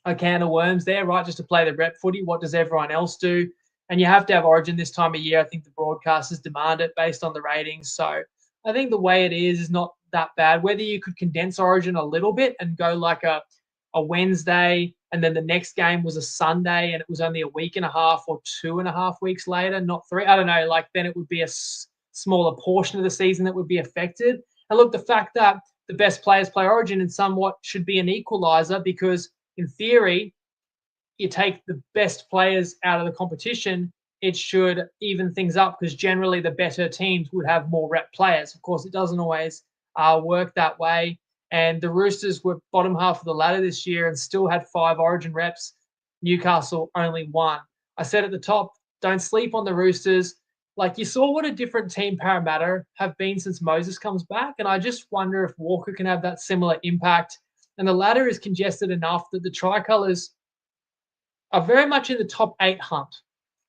Speaker 1: a can of worms there, right? Just to play the rep footy. What does everyone else do? And you have to have Origin this time of year. I think the broadcasters demand it based on the ratings. So I think the way it is not that bad. Whether you could condense Origin a little bit and go like a Wednesday, and then the next game was a Sunday, and it was only a week and a half or 2.5 weeks later, not 3. I don't know. Like then it would be a smaller portion of the season that would be affected. And look, the fact that the best players play Origin and somewhat should be an equalizer, because in theory, you take the best players out of the competition, it should even things up, because generally the better teams would have more rep players. Of course, it doesn't always work that way. And the Roosters were bottom half of the ladder this year and still had 5 Origin reps. Newcastle only 1. I said at the top, don't sleep on the Roosters. Like you saw what a different team Parramatta have been since Moses comes back. And I just wonder if Walker can have that similar impact. And the ladder is congested enough that the Tricolours are very much in the top 8 hunt.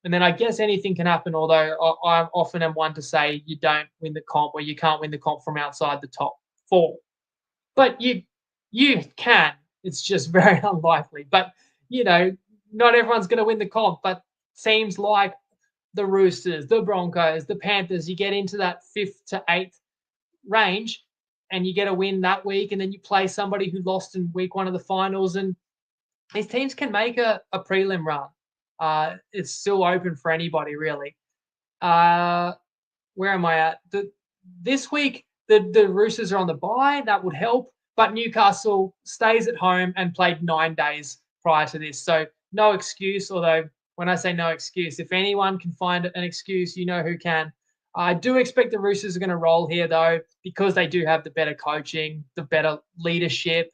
Speaker 1: And then I guess anything can happen, although I often am one to say you don't win the comp, or you can't win the comp from outside the top 4. But you can. It's just very unlikely. But, not everyone's going to win the comp. But seems like the Roosters, the Broncos, the Panthers, you get into that 5th to 8th range and you get a win that week, and then you play somebody who lost in week 1 of the finals, and these teams can make a prelim run. It's still open for anybody, really. Where am I at? This week, the Roosters are on the bye. That would help. But Newcastle stays at home and played 9 days prior to this. So no excuse, although when I say no excuse, if anyone can find an excuse, you know who can. I do expect the Roosters are going to roll here, though, because they do have the better coaching, the better leadership.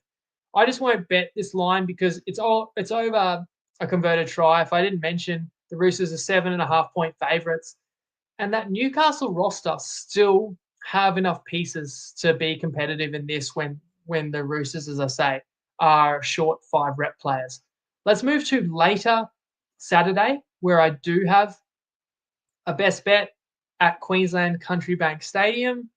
Speaker 1: I just won't bet this line because it's over a converted try. If I didn't mention, the Roosters are 7.5 point favourites, and that Newcastle roster still have enough pieces to be competitive in this when the Roosters, as I say, are short 5 rep players. Let's move to later Saturday, where I do have a best bet at Queensland Country Bank Stadium.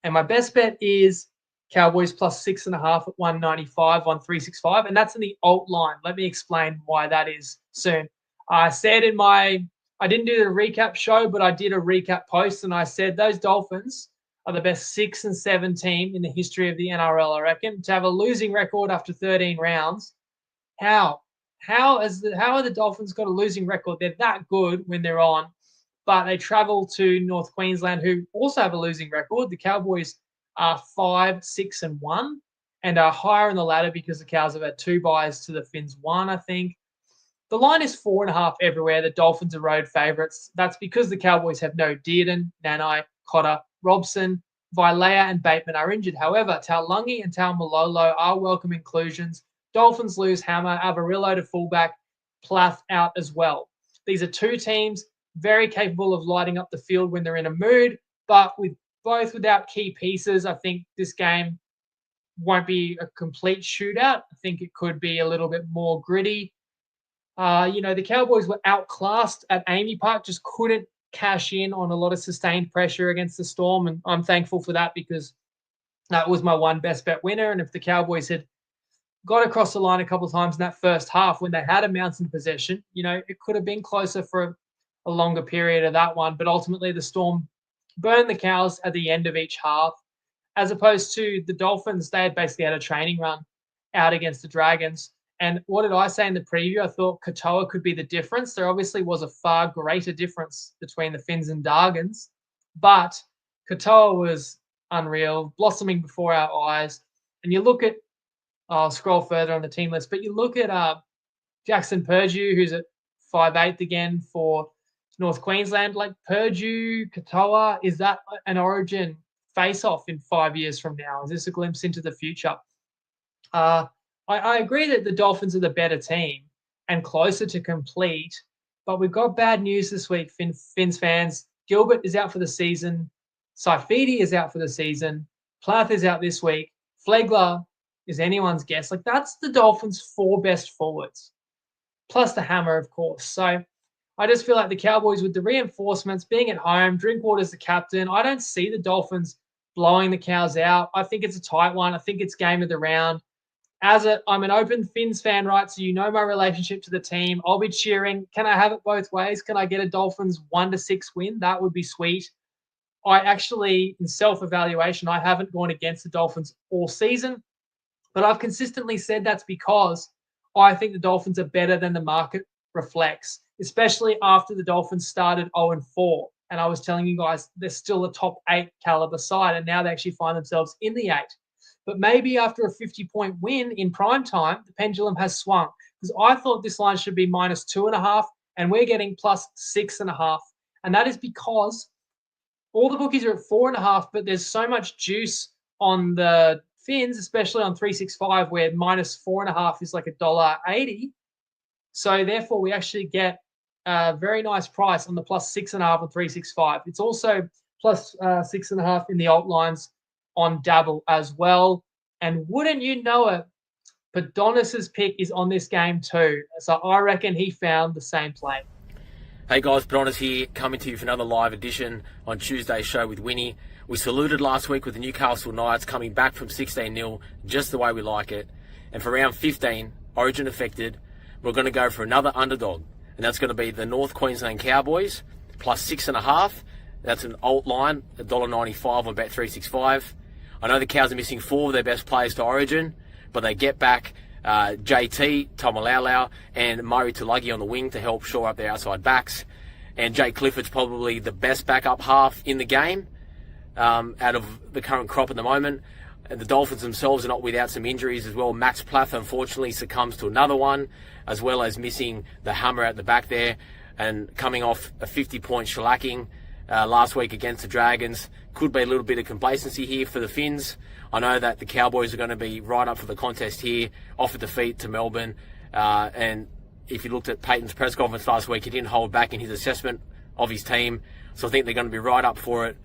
Speaker 1: And my best bet is Cowboys plus 6.5 at 195 on 365. And that's in the alt line. Let me explain why that is soon. I said I didn't do the recap show, but I did a recap post. And I said those Dolphins are the best 6 and 7 team in the history of the NRL, I reckon. To have a losing record after 13 rounds, how are the Dolphins got a losing record? They're that good when they're on, but they travel to North Queensland, who also have a losing record. The Cowboys are 5, 6, and 1, and are higher in the ladder because the Cows have had 2 byes to the Finns 1, I think. The line is 4.5 everywhere. The Dolphins are road favourites. That's because the Cowboys have no Dearden, Nanai, Cotter, Robson, Vilea, and Bateman are injured. However, Taulagi and Taumalolo are welcome inclusions. Dolphins lose Hammer, Avarillo to fullback, Plath out as well. These are 2 teams very capable of lighting up the field when they're in a mood, but with both without key pieces, I think this game won't be a complete shootout. I think it could be a little bit more gritty. The Cowboys were outclassed at Amy Park, just couldn't cash in on a lot of sustained pressure against the Storm, and I'm thankful for that because that was my one best bet winner. And if the Cowboys had got across the line a couple of times in that first half when they had a mountain possession, it could have been closer for a longer period of that one. But ultimately, the Storm burned the Cows at the end of each half, as opposed to the Dolphins. They had basically had a training run out against the Dragons. And what did I say in the preview? I thought Katoa could be the difference. There obviously was a far greater difference between the Finns and Dargans, but Katoa was unreal, blossoming before our eyes. And you look at, I'll scroll further on the team list, but you look at Jackson Purdue, who's at 5'8" again for North Queensland. Like Purdue, Katoa, is that an Origin face-off in 5 years from now? Is this a glimpse into the future? I agree that the Dolphins are the better team and closer to complete, but we've got bad news this week, Finns fans. Gilbert is out for the season. Saifidi is out for the season. Plath is out this week. Flegler is anyone's guess. Like, that's the Dolphins' 4 best forwards, plus the Hammer, of course. So I just feel like the Cowboys, with the reinforcements, being at home, Drinkwater's the captain, I don't see the Dolphins blowing the Cows out. I think it's a tight one. I think it's game of the round. I'm an open Finns fan, right? So you know my relationship to the team. I'll be cheering. Can I have it both ways? Can I get a Dolphins 1-6 win? That would be sweet. I actually, in self-evaluation, I haven't gone against the Dolphins all season, but I've consistently said that's because I think the Dolphins are better than the market reflects, especially after the Dolphins started 0-4. And I was telling you guys, they're still a top 8 caliber side, and now they actually find themselves in the 8. But maybe after a 50-point win in prime time, the pendulum has swung, because I thought this line should be -2.5, and we're getting plus 6.5. And that is because all the bookies are at 4.5, but there's so much juice on the Finns, especially on 365, where -4.5 is like $1.80. So therefore, we actually get a very nice price on the plus 6.5 on 365. It's also plus 6.5 in the alt lines on Dabble as well. And wouldn't you know it, Padonis's pick is on this game too. So I reckon he found the same play.
Speaker 4: Hey guys, Padonis here, coming to you for another live edition on Tuesday's show with Winnie. We saluted last week with the Newcastle Knights coming back from 16-0, just the way we like it. And for round 15, Origin affected, we're going to go for another underdog. And that's going to be the North Queensland Cowboys, plus 6.5. That's an alt line, $1.95 on Bet365. I know the Cows are missing 4 of their best players to Origin, but they get back JT, Tomalaulau, and Murray Tulagi on the wing to help shore up their outside backs. And Jake Clifford's probably the best backup half in the game out of the current crop at the moment. And the Dolphins themselves are not without some injuries as well. Max Plath, unfortunately, succumbs to another one, as well as missing the Hammer at the back there and coming off a 50-point shellacking last week against the Dragons. Could be a little bit of complacency here for the Finns. I know that the Cowboys are going to be right up for the contest here, off a defeat to Melbourne. And if you looked at Peyton's press conference last week, he didn't hold back in his assessment of his team. So I think they're going to be right up for it.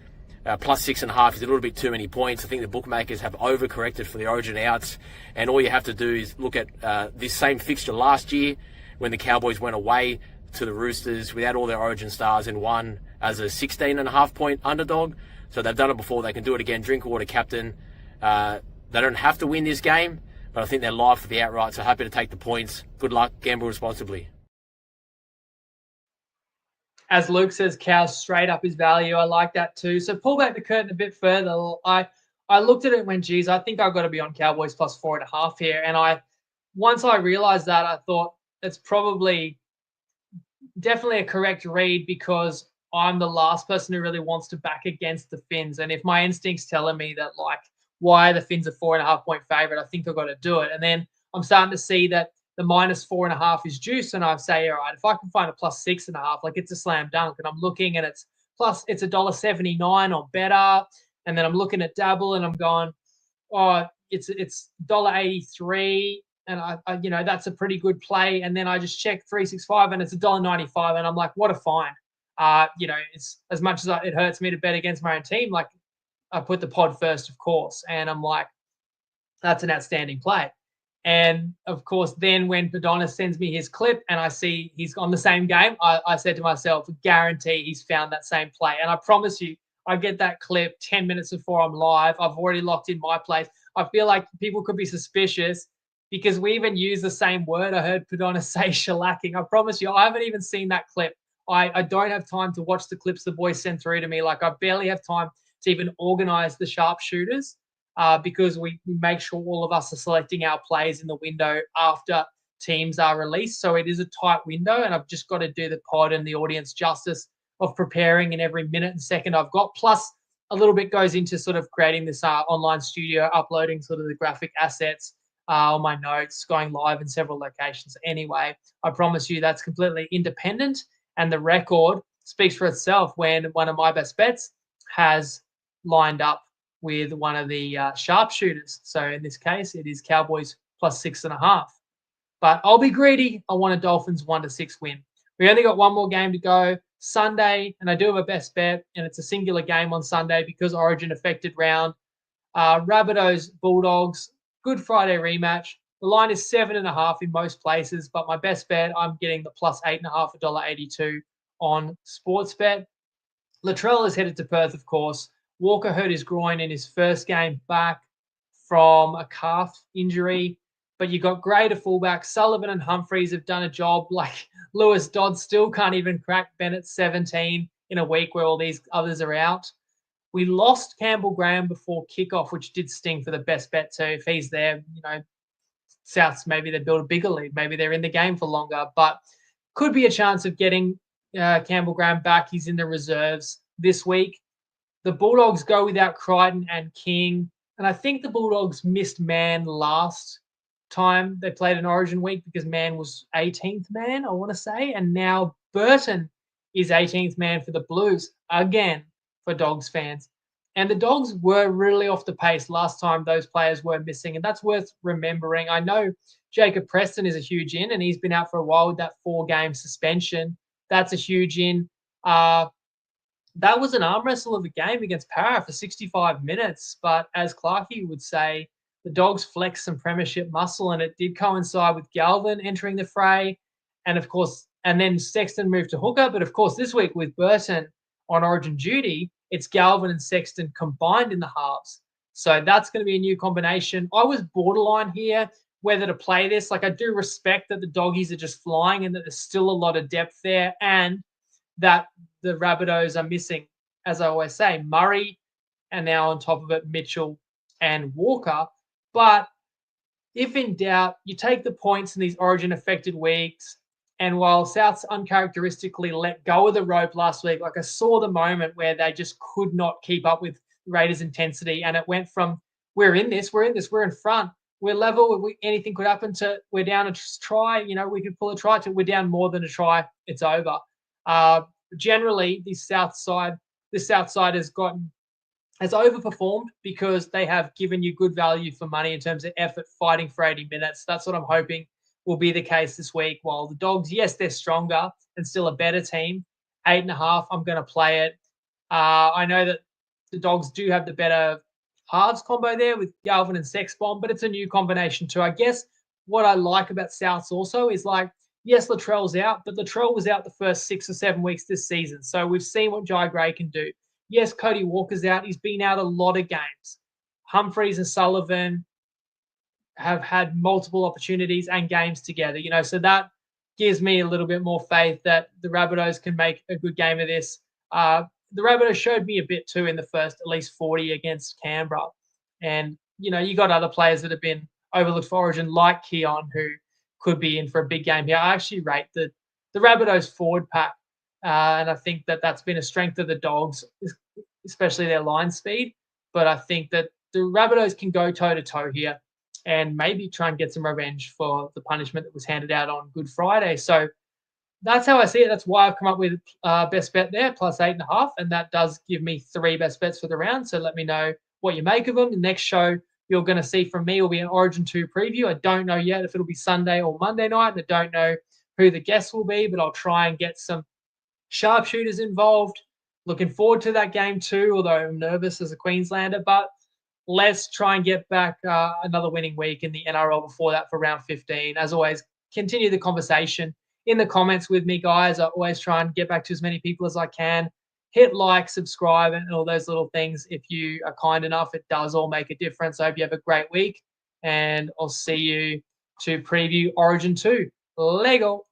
Speaker 4: Plus 6.5 is a little bit too many points. I think the bookmakers have overcorrected for the Origin outs. And all you have to do is look at this same fixture last year when the Cowboys went away to the Roosters without all their Origin stars and won as a 16.5 point underdog. So they've done it before. They can do it again. Drinkwater captain. They don't have to win this game, but I think they're live for the outright. So happy to take the points. Good luck. Gamble responsibly.
Speaker 1: As Luke says, Cows straight up his value. I like that too. So pull back the curtain a bit further. I looked at it and went, geez, I think I've got to be on Cowboys plus 4.5 here. And once I realized that, I thought it's probably definitely a correct read because I'm the last person who really wants to back against the Finns. And if my instinct's telling me that, like, why the Finns are 4.5 point favorite, I think I've got to do it. And then I'm starting to see that the minus 4.5 is juice. And I say, all right, if I can find a plus 6.5, like it's a slam dunk. And I'm looking and it's $1.79 or better. And then I'm looking at Dabble and I'm going, oh, it's $1.83. And I that's a pretty good play. And then I just check 365 and it's $1.95. And I'm like, what a find. It's as much as it hurts me to bet against my own team. Like, I put the pod first, of course. And I'm like, that's an outstanding play. And of course, then when Padonis sends me his clip and I see he's on the same game, I said to myself, guarantee he's found that same play. And I promise you, I get that clip 10 minutes before I'm live. I've already locked in my place. I feel like people could be suspicious because we even use the same word. I heard Padonis say shellacking. I promise you, I haven't even seen that clip. I don't have time to watch the clips the boys send through to me. Like, I barely have time to even organize the sharpshooters because we make sure all of us are selecting our plays in the window after teams are released. So it is a tight window, and I've just got to do the pod and the audience justice of preparing in every minute and second I've got. Plus, a little bit goes into sort of creating this online studio, uploading sort of the graphic assets on my notes, going live in several locations. Anyway, I promise you that's completely independent. And the record speaks for itself when one of my best bets has lined up with one of the sharpshooters. So in this case, it is Cowboys plus 6.5. But I'll be greedy. I want a Dolphins 1-6 win. We only got one more game to go. Sunday, and I do have a best bet, and it's a singular game on Sunday because Origin affected round. Rabbitohs, Bulldogs, Good Friday rematch. The line is 7.5 in most places, but my best bet, I'm getting the plus 8.5, $1.82 on Sportsbet. Latrell is headed to Perth, of course. Walker hurt his groin in his first game back from a calf injury. But you got greater fullback. Sullivan and Humphreys have done a job. Like, Lewis Dodd still can't even crack Bennett 17 in a week where all these others are out. We lost Campbell Graham before kickoff, which did sting for the best bet too. If he's there, Souths, maybe they build a bigger lead. Maybe they're in the game for longer. But could be a chance of getting Campbell Graham back. He's in the reserves this week. The Bulldogs go without Crichton and King. And I think the Bulldogs missed Man last time they played an Origin week because Man was 18th man, I want to say. And now Burton is 18th man for the Blues again for Dogs fans. And the Dogs were really off the pace last time those players were missing. And that's worth remembering. I know Jacob Preston is a huge in, and he's been out for a while with that 4-game suspension. That's a huge in. That was an arm wrestle of a game against Para for 65 minutes. But as Clarkey would say, the Dogs flexed some premiership muscle, and it did coincide with Galvin entering the fray. And, of course, and then Sexton moved to hooker. But, of course, this week with Burton on Origin duty, it's Galvin and Sexton combined in the halves. So that's going to be a new combination. I was borderline here whether to play this. Like, I do respect that the Doggies are just flying and that there's still a lot of depth there and that the Rabbitohs are missing, as I always say, Murray, and now on top of it, Mitchell and Walker. But if in doubt, you take the points in these Origin-affected weeks. And while Souths uncharacteristically let go of the rope last week, like I saw the moment where they just could not keep up with Raiders' intensity. And it went from, we're in front, we're level, anything could happen, to we're down a try, we could pull a try, to we're down more than a try, it's over. Generally, the South side the South side has overperformed because they have given you good value for money in terms of effort, fighting for 80 minutes. That's what I'm hoping will be the case this week. While the Dogs, yes, they're stronger and still a better team. 8.5, I'm going to play it. I know that the Dogs do have the better halves combo there with Galvin and Sexbomb, but it's a new combination too. I guess what I like about Souths also is yes, Latrell's out, but Latrell was out the first 6 or 7 weeks this season. So we've seen what Jai Gray can do. Yes, Cody Walker's out. He's been out a lot of games. Humphreys and Sullivan have had multiple opportunities and games together, so that gives me a little bit more faith that the Rabbitohs can make a good game of this. The Rabbitohs showed me a bit too in the first at least 40 against Canberra. And, you got other players that have been overlooked for Origin like Keon, who could be in for a big game here. I actually rate the Rabbitohs forward pack. And I think that that's been a strength of the Dogs, especially their line speed. But I think that the Rabbitohs can go toe-to-toe here and maybe try and get some revenge for the punishment that was handed out on Good Friday. So that's how I see it. That's why I've come up with best bet there, plus 8.5. And that does give me 3 best bets for the round. So let me know what you make of them. The next show you're going to see from me will be an Origin 2 preview. I don't know yet if it'll be Sunday or Monday night. I don't know who the guests will be, but I'll try and get some sharpshooters involved. Looking forward to that game too, although I'm nervous as a Queenslander. But let's try and get back another winning week in the NRL before that for round 15. As always, continue the conversation in the comments with me, guys. I always try and get back to as many people as I can. Hit like, subscribe, and all those little things. If you are kind enough, it does all make a difference. I hope you have a great week, and I'll see you to preview Origin 2. Lego.